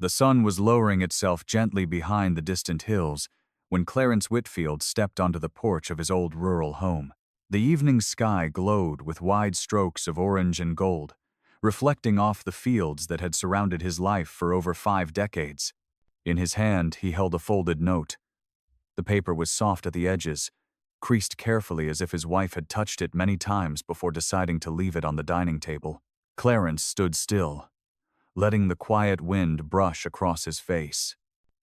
The sun was lowering itself gently behind the distant hills when Clarence Whitfield stepped onto the porch of his old rural home. The evening sky glowed with wide strokes of orange and gold, reflecting off the fields that had surrounded his life for over 5 decades. In his hand, he held a folded note. The paper was soft at the edges, creased carefully as if his wife had touched it many times before deciding to leave it on the dining table. Clarence stood still, letting the quiet wind brush across his face.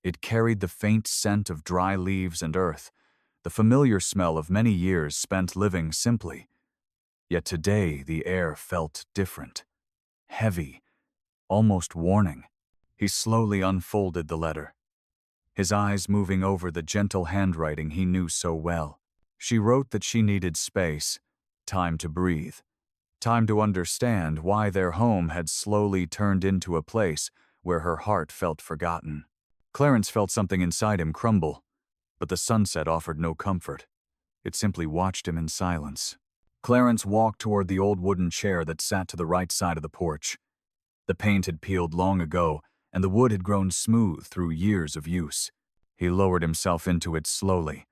It carried the faint scent of dry leaves and earth, the familiar smell of many years spent living simply. Yet today the air felt different, heavy, almost warning. He slowly unfolded the letter, his eyes moving over the gentle handwriting he knew so well. She wrote that she needed space, time to breathe, time to understand why their home had slowly turned into a place where her heart felt forgotten. Clarence felt something inside him crumble, but the sunset offered no comfort. It simply watched him in silence. Clarence walked toward the old wooden chair that sat to the right side of the porch. The paint had peeled long ago, and the wood had grown smooth through years of use. He lowered himself into it slowly,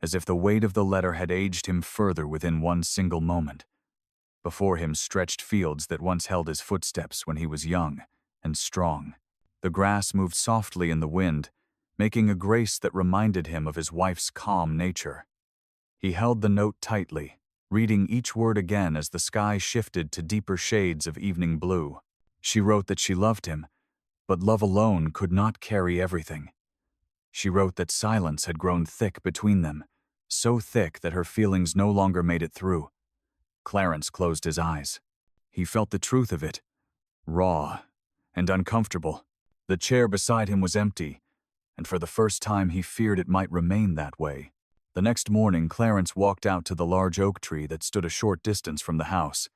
as if the weight of the letter had aged him further within one single moment. Before him stretched fields that once held his footsteps when he was young and strong. The grass moved softly in the wind, making a grace that reminded him of his wife's calm nature. He held the note tightly, reading each word again as the sky shifted to deeper shades of evening blue. She wrote that she loved him, but love alone could not carry everything. She wrote that silence had grown thick between them, so thick that her feelings no longer made it through. Clarence closed his eyes. He felt the truth of it, raw and uncomfortable. The chair beside him was empty, and for the first time he feared it might remain that way. The next morning, Clarence walked out to the large oak tree that stood a short distance from the house.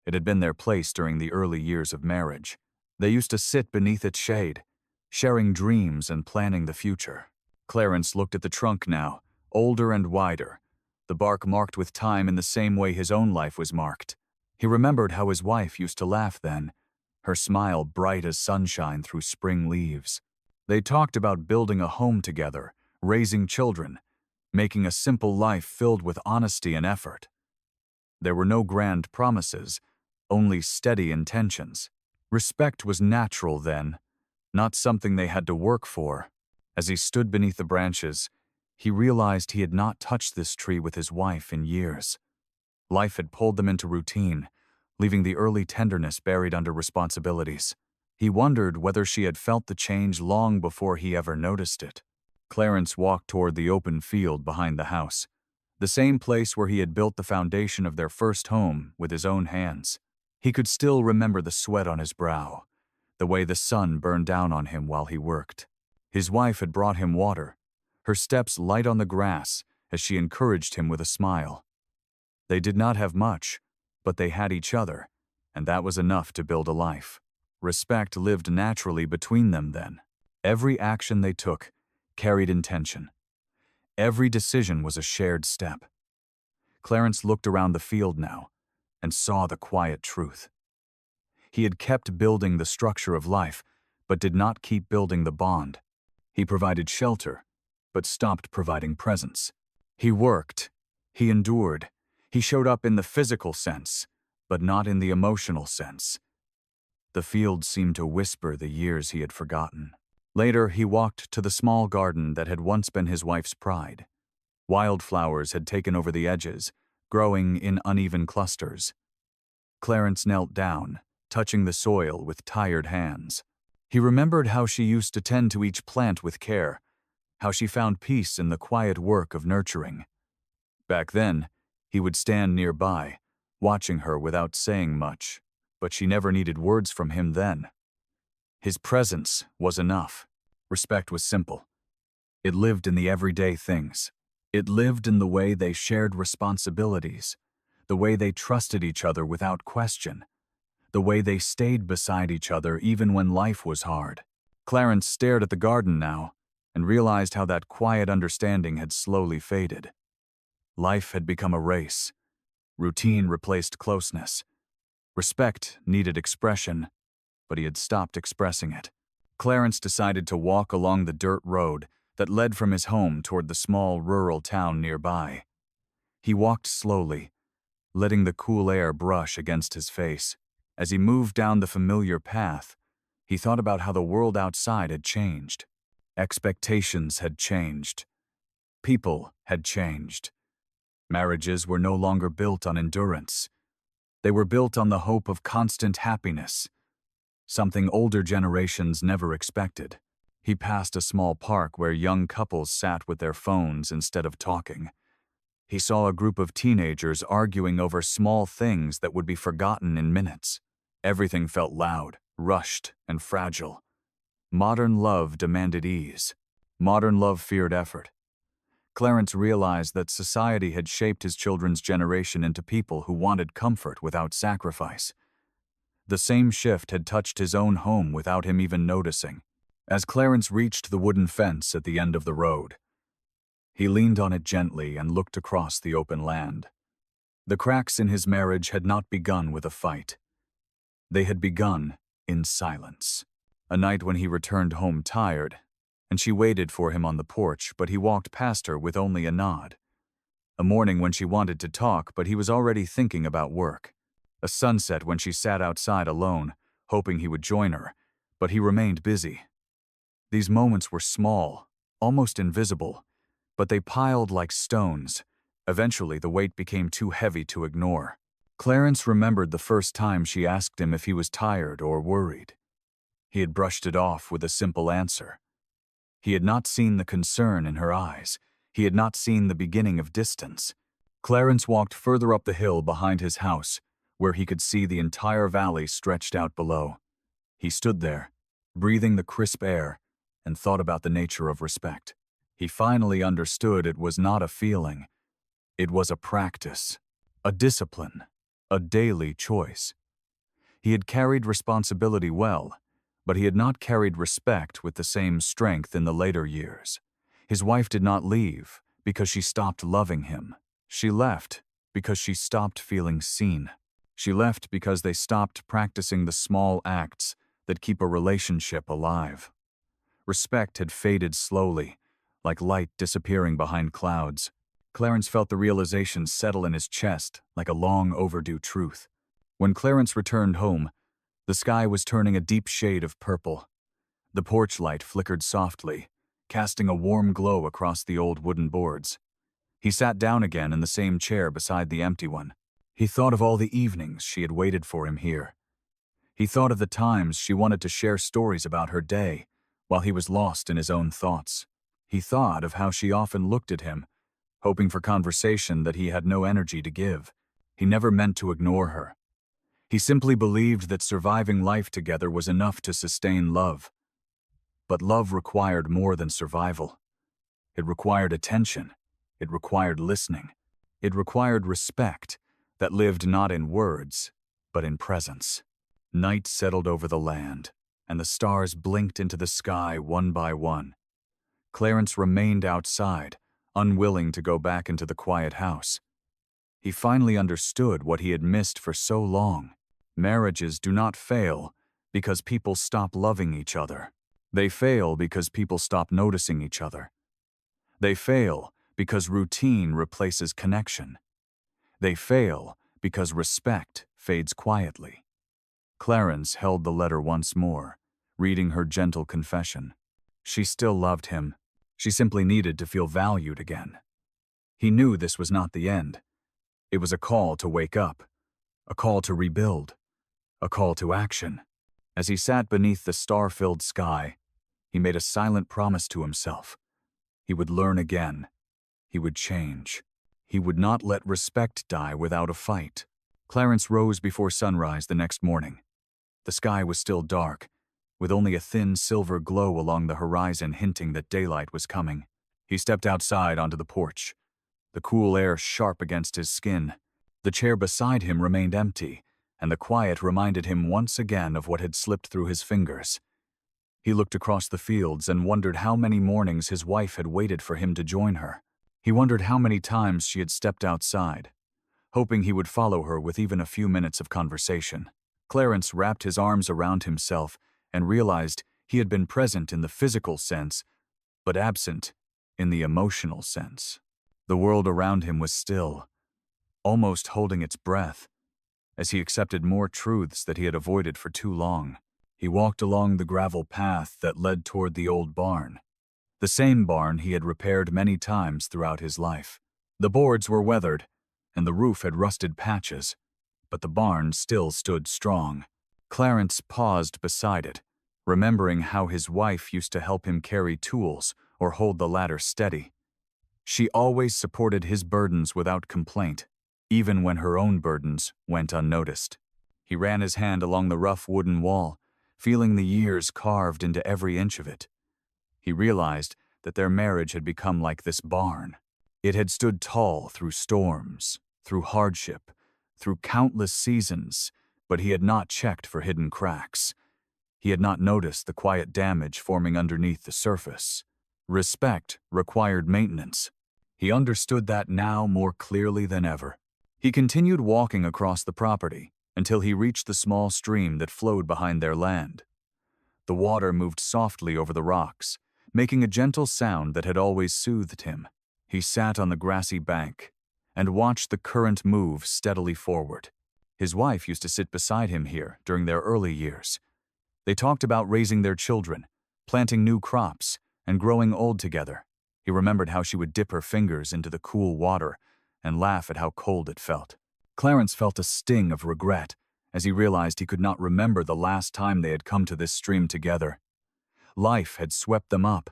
It had been their place during the early years of marriage. They used to sit beneath its shade, sharing dreams and planning the future. Clarence looked at the trunk now, older and wider, the bark marked with time in the same way his own life was marked. He remembered how his wife used to laugh then, her smile bright as sunshine through spring leaves. They talked about building a home together, raising children, making a simple life filled with honesty and effort. There were no grand promises, only steady intentions. Respect was natural then, not something they had to work for. As he stood beneath the branches, he realized he had not touched this tree with his wife in years. Life had pulled them into routine, leaving the early tenderness buried under responsibilities. He wondered whether she had felt the change long before he ever noticed it. Clarence walked toward the open field behind the house, the same place where he had built the foundation of their first home with his own hands. He could still remember the sweat on his brow, the way the sun burned down on him while he worked. His wife had brought him water, her steps light on the grass as she encouraged him with a smile. They did not have much, but they had each other, and that was enough to build a life. Respect lived naturally between them then. Every action they took carried intention. Every decision was a shared step. Clarence looked around the field now and saw the quiet truth. He had kept building the structure of life, but did not keep building the bond. He provided shelter, but stopped providing presence. He worked, he endured, he showed up in the physical sense, but not in the emotional sense. The field seemed to whisper the years he had forgotten. Later, he walked to the small garden that had once been his wife's pride. Wildflowers had taken over the edges, growing in uneven clusters. Clarence knelt down, touching the soil with tired hands. He remembered how she used to tend to each plant with care, how she found peace in the quiet work of nurturing. Back then, he would stand nearby, watching her without saying much, but she never needed words from him then. His presence was enough. Respect was simple. It lived in the everyday things. It lived in the way they shared responsibilities, the way they trusted each other without question, the way they stayed beside each other even when life was hard. Clarence stared at the garden now and realized how that quiet understanding had slowly faded. Life had become a race. Routine replaced closeness. Respect needed expression, but he had stopped expressing it. Clarence decided to walk along the dirt road that led from his home toward the small rural town nearby. He walked slowly, letting the cool air brush against his face. As he moved down the familiar path, he thought about how the world outside had changed. Expectations had changed. People had changed. Marriages were no longer built on endurance. They were built on the hope of constant happiness, something older generations never expected. He passed a small park where young couples sat with their phones instead of talking. He saw a group of teenagers arguing over small things that would be forgotten in minutes. Everything felt loud, rushed, and fragile. Modern love demanded ease. Modern love feared effort. Clarence realized that society had shaped his children's generation into people who wanted comfort without sacrifice. The same shift had touched his own home without him even noticing. As Clarence reached the wooden fence at the end of the road, he leaned on it gently and looked across the open land. The cracks in his marriage had not begun with a fight. They had begun in silence. A night when he returned home tired, and she waited for him on the porch, but he walked past her with only a nod. A morning when she wanted to talk, but he was already thinking about work. A sunset when she sat outside alone, hoping he would join her, but he remained busy. These moments were small, almost invisible, but they piled like stones. Eventually, the weight became too heavy to ignore. Clarence remembered the first time she asked him if he was tired or worried. He had brushed it off with a simple answer. He had not seen the concern in her eyes. He had not seen the beginning of distance. Clarence walked further up the hill behind his house, where he could see the entire valley stretched out below. He stood there, breathing the crisp air, and thought about the nature of respect. He finally understood it was not a feeling. It was a practice, a discipline, a daily choice. He had carried responsibility well, but he had not carried respect with the same strength in the later years. His wife did not leave because she stopped loving him. She left because she stopped feeling seen. She left because they stopped practicing the small acts that keep a relationship alive. Respect had faded slowly, like light disappearing behind clouds. Clarence felt the realization settle in his chest like a long overdue truth. When Clarence returned home, the sky was turning a deep shade of purple. The porch light flickered softly, casting a warm glow across the old wooden boards. He sat down again in the same chair beside the empty one. He thought of all the evenings she had waited for him here. He thought of the times she wanted to share stories about her day while he was lost in his own thoughts. He thought of how she often looked at him, hoping for conversation that he had no energy to give. He never meant to ignore her. He simply believed that surviving life together was enough to sustain love. But love required more than survival. It required attention. It required listening. It required respect that lived not in words, but in presence. Night settled over the land, and the stars blinked into the sky one by one. Clarence remained outside, unwilling to go back into the quiet house. He finally understood what he had missed for so long. Marriages do not fail because people stop loving each other. They fail because people stop noticing each other. They fail because routine replaces connection. They fail because respect fades quietly. Clarence held the letter once more, reading her gentle confession. She still loved him. She simply needed to feel valued again. He knew this was not the end. It was a call to wake up, a call to rebuild, a call to action. As he sat beneath the star-filled sky, he made a silent promise to himself. He would learn again. He would change. He would not let respect die without a fight. Clarence rose before sunrise the next morning. The sky was still dark, with only a thin silver glow along the horizon hinting that daylight was coming. He stepped outside onto the porch, the cool air sharp against his skin. The chair beside him remained empty, and the quiet reminded him once again of what had slipped through his fingers. He looked across the fields and wondered how many mornings his wife had waited for him to join her. He wondered how many times she had stepped outside, hoping he would follow her with even a few minutes of conversation. Clarence wrapped his arms around himself and realized He had been present in the physical sense, but absent in the emotional sense. The world around him was still, almost holding its breath, as he accepted more truths that he had avoided for too long. He walked along the gravel path that led toward the old barn, the same barn he had repaired many times throughout his life. The boards were weathered, and the roof had rusted patches, but the barn still stood strong. Clarence paused beside it, remembering how his wife used to help him carry tools or hold the ladder steady. She always supported his burdens without complaint, even when her own burdens went unnoticed. He ran his hand along the rough wooden wall, feeling the years carved into every inch of it. He realized that their marriage had become like this barn. It had stood tall through storms, through hardship, through countless seasons, but he had not checked for hidden cracks. He had not noticed the quiet damage forming underneath the surface. Respect required maintenance. He understood that now more clearly than ever. He continued walking across the property until he reached the small stream that flowed behind their land. The water moved softly over the rocks, making a gentle sound that had always soothed him. He sat on the grassy bank and watched the current move steadily forward. His wife used to sit beside him here during their early years. They talked about raising their children, planting new crops, and growing old together. He remembered how she would dip her fingers into the cool water and laugh at how cold it felt. Clarence felt a sting of regret as he realized he could not remember the last time they had come to this stream together. Life had swept them up,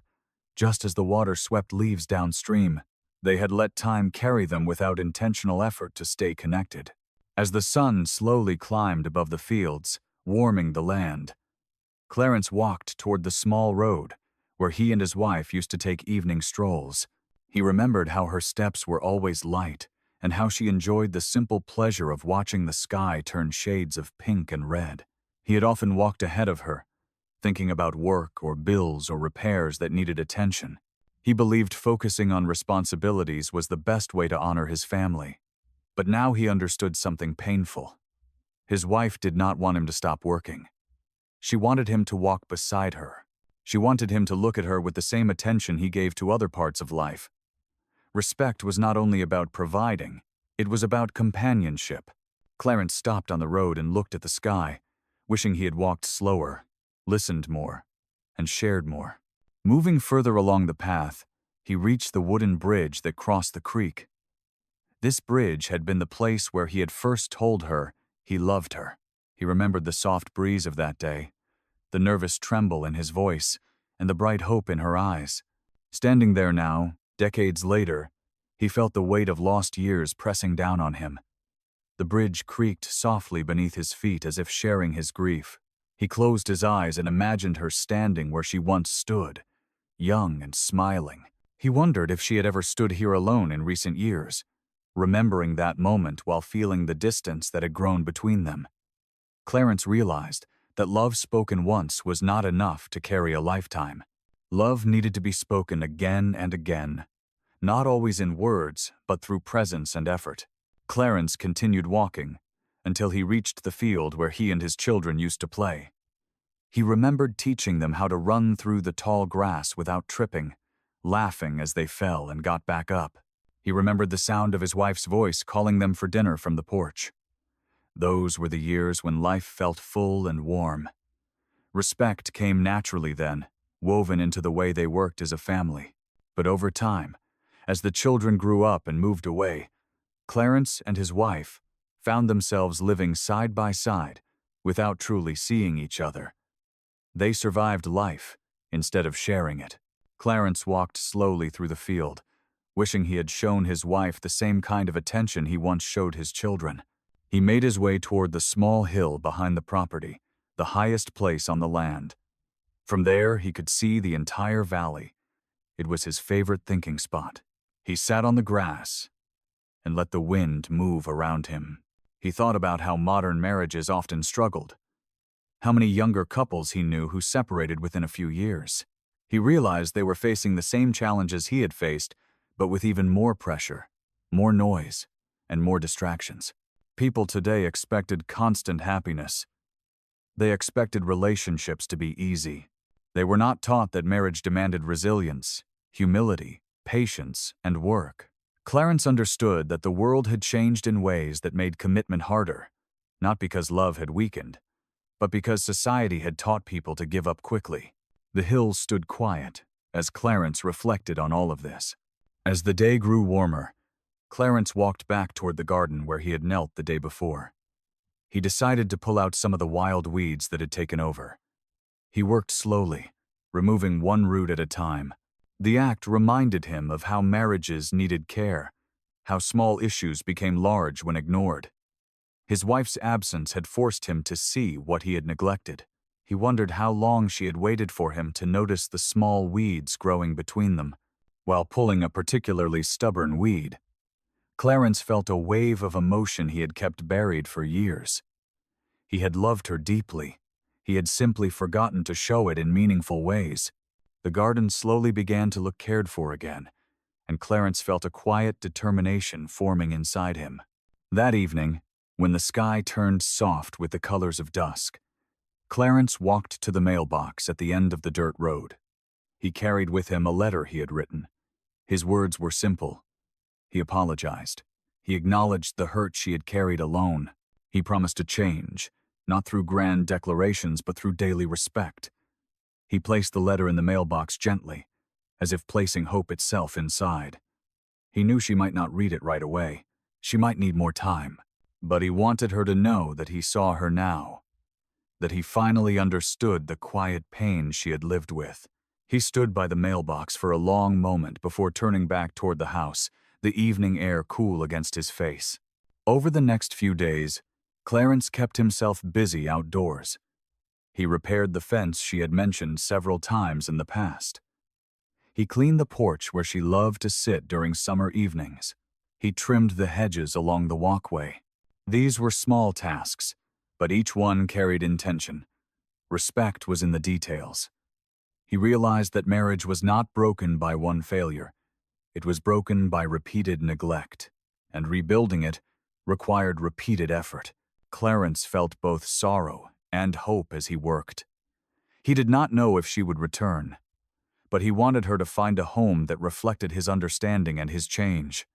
just as the water swept leaves downstream. They had let time carry them without intentional effort to stay connected. As the sun slowly climbed above the fields, warming the land, Clarence walked toward the small road where he and his wife used to take evening strolls. He remembered how her steps were always light and how she enjoyed the simple pleasure of watching the sky turn shades of pink and red. He had often walked ahead of her, thinking about work or bills or repairs that needed attention. He believed focusing on responsibilities was the best way to honor his family. But now he understood something painful. His wife did not want him to stop working. She wanted him to walk beside her. She wanted him to look at her with the same attention he gave to other parts of life. Respect was not only about providing, it was about companionship. Clarence stopped on the road and looked at the sky, wishing he had walked slower, listened more, and shared more. Moving further along the path, he reached the wooden bridge that crossed the creek. This bridge had been the place where he had first told her he loved her. He remembered the soft breeze of that day, the nervous tremble in his voice, and the bright hope in her eyes. Standing there now, decades later, he felt the weight of lost years pressing down on him. The bridge creaked softly beneath his feet as if sharing his grief. He closed his eyes and imagined her standing where she once stood, young and smiling. He wondered if she had ever stood here alone in recent years, remembering that moment while feeling the distance that had grown between them. Clarence realized that love spoken once was not enough to carry a lifetime. Love needed to be spoken again and again, not always in words, but through presence and effort. Clarence continued walking until he reached the field where he and his children used to play. He remembered teaching them how to run through the tall grass without tripping, laughing as they fell and got back up. He remembered the sound of his wife's voice calling them for dinner from the porch. Those were the years when life felt full and warm. Respect came naturally then, woven into the way they worked as a family. But over time, as the children grew up and moved away, Clarence and his wife found themselves living side by side without truly seeing each other. They survived life instead of sharing it. Clarence walked slowly through the field, wishing he had shown his wife the same kind of attention he once showed his children. He made his way toward the small hill behind the property, the highest place on the land. From there, he could see the entire valley. It was his favorite thinking spot. He sat on the grass and let the wind move around him. He thought about how modern marriages often struggled, how many younger couples he knew who separated within a few years. He realized they were facing the same challenges he had faced, but with even more pressure, more noise, and more distractions. People today expected constant happiness. They expected relationships to be easy, They were not taught that marriage demanded resilience, humility, patience, and work. Clarence understood that the world had changed in ways that made commitment harder, not because love had weakened, but because society had taught people to give up quickly. The hills stood quiet as Clarence reflected on all of this. As the day grew warmer, Clarence walked back toward the garden where he had knelt the day before. He decided to pull out some of the wild weeds that had taken over. He worked slowly, removing one root at a time. The act reminded him of how marriages needed care, how small issues became large when ignored. His wife's absence had forced him to see what he had neglected. He wondered how long she had waited for him to notice the small weeds growing between them. While pulling a particularly stubborn weed, Clarence felt a wave of emotion he had kept buried for years. He had loved her deeply. He had simply forgotten to show it in meaningful ways. The garden slowly began to look cared for again, and Clarence felt a quiet determination forming inside him. That evening, when the sky turned soft with the colors of dusk, Clarence walked to the mailbox at the end of the dirt road. He carried with him a letter he had written. His words were simple. He apologized. He acknowledged the hurt she had carried alone. He promised to change, not through grand declarations but through daily respect. He placed the letter in the mailbox gently, as if placing hope itself inside. He knew she might not read it right away. She might need more time. But he wanted her to know that he saw her now, that he finally understood the quiet pain she had lived with. He stood by the mailbox for a long moment before turning back toward the house, the evening air cool against his face. Over the next few days, Clarence kept himself busy outdoors. He repaired the fence she had mentioned several times in the past. He cleaned the porch where she loved to sit during summer evenings. He trimmed the hedges along the walkway. These were small tasks, but each one carried intention. Respect was in the details. He realized that marriage was not broken by one failure. It was broken by repeated neglect, and rebuilding it required repeated effort. Clarence felt both sorrow and hope as he worked. He did not know if she would return, but he wanted her to find a home that reflected his understanding and his change.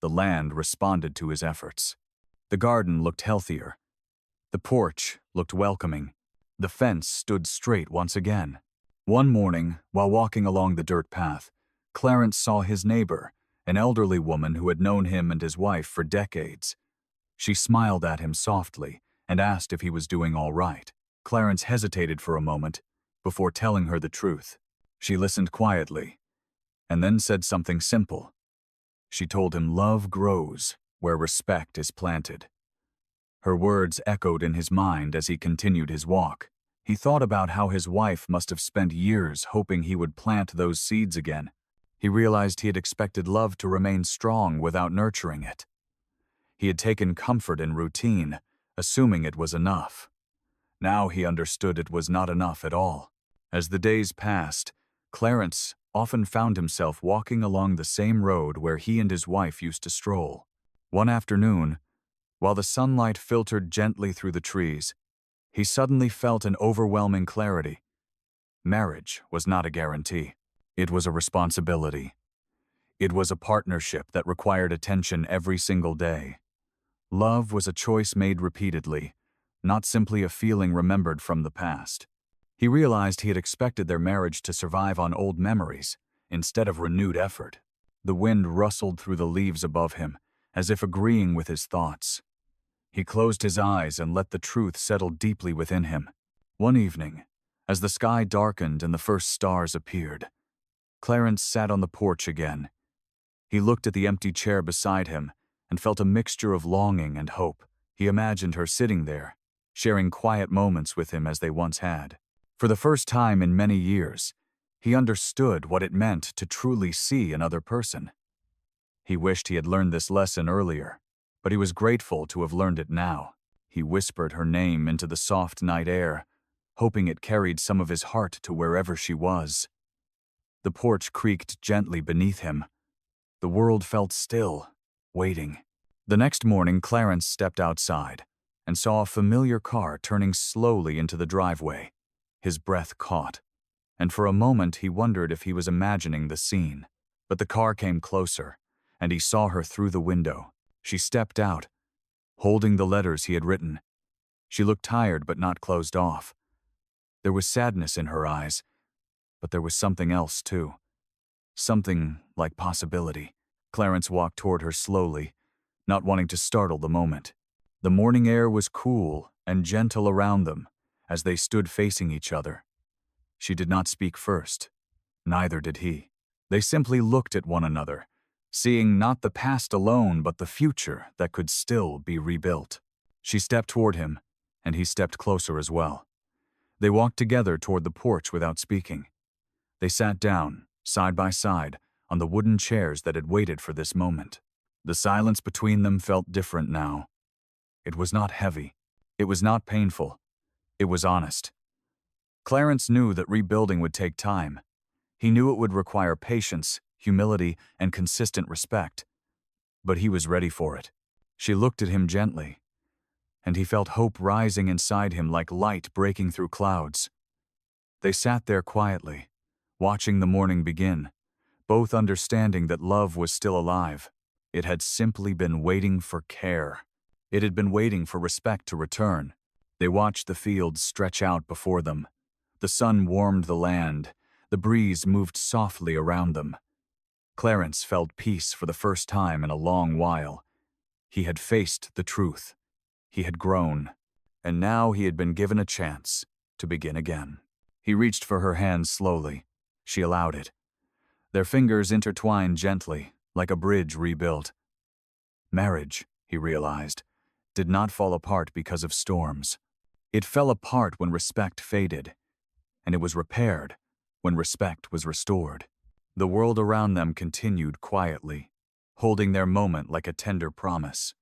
The land responded to his efforts. The garden looked healthier. The porch looked welcoming. The fence stood straight once again. One morning, while walking along the dirt path, Clarence saw his neighbor, an elderly woman who had known him and his wife for decades. She smiled at him softly and asked if he was doing all right. Clarence hesitated for a moment before telling her the truth. She listened quietly and then said something simple. She told him love grows where respect is planted. Her words echoed in his mind as he continued his walk. He thought about how his wife must have spent years hoping he would plant those seeds again. He realized he had expected love to remain strong without nurturing it. He had taken comfort in routine, assuming it was enough. Now he understood it was not enough at all. As the days passed, Clarence often found himself walking along the same road where he and his wife used to stroll. One afternoon, while the sunlight filtered gently through the trees, he suddenly felt an overwhelming clarity. Marriage was not a guarantee. It was a responsibility. It was a partnership that required attention every single day. Love was a choice made repeatedly, not simply a feeling remembered from the past. He realized he had expected their marriage to survive on old memories, instead of renewed effort. The wind rustled through the leaves above him, as if agreeing with his thoughts. He closed his eyes and let the truth settle deeply within him. One evening, as the sky darkened and the first stars appeared, Clarence sat on the porch again. He looked at the empty chair beside him and felt a mixture of longing and hope. He imagined her sitting there, sharing quiet moments with him as they once had. For the first time in many years, he understood what it meant to truly see another person. He wished he had learned this lesson earlier, but he was grateful to have learned it now. He whispered her name into the soft night air, hoping it carried some of his heart to wherever she was. The porch creaked gently beneath him. The world felt still, waiting. The next morning, Clarence stepped outside and saw a familiar car turning slowly into the driveway. His breath caught. and for a moment he wondered if he was imagining the scene. But the car came closer, and he saw her through the window. She stepped out, holding the letters he had written. She looked tired but not closed off. There was sadness in her eyes, but there was something else too. Something like possibility. Clarence walked toward her slowly, not wanting to startle the moment. The morning air was cool and gentle around them as they stood facing each other. She did not speak first. Neither did he. They simply looked at one another, seeing not the past alone but the future that could still be rebuilt. She stepped toward him, and he stepped closer as well. They walked together toward the porch without speaking. They sat down, side by side, on the wooden chairs that had waited for this moment. The silence between them felt different now. It was not heavy. It was not painful. It was honest. Clarence knew that rebuilding would take time. He knew it would require patience, humility, and consistent respect. But he was ready for it. She looked at him gently, and he felt hope rising inside him like light breaking through clouds. They sat there quietly, watching the morning begin, both understanding that love was still alive. It had simply been waiting for care. It had been waiting for respect to return. They watched the fields stretch out before them. The sun warmed the land. The breeze moved softly around them. Clarence felt peace for the first time in a long while. He had faced the truth. He had grown. And now he had been given a chance to begin again. He reached for her hand slowly. She allowed it. Their fingers intertwined gently, like a bridge rebuilt. Marriage, he realized, did not fall apart because of storms. It fell apart when respect faded, and it was repaired when respect was restored. The world around them continued quietly, holding their moment like a tender promise.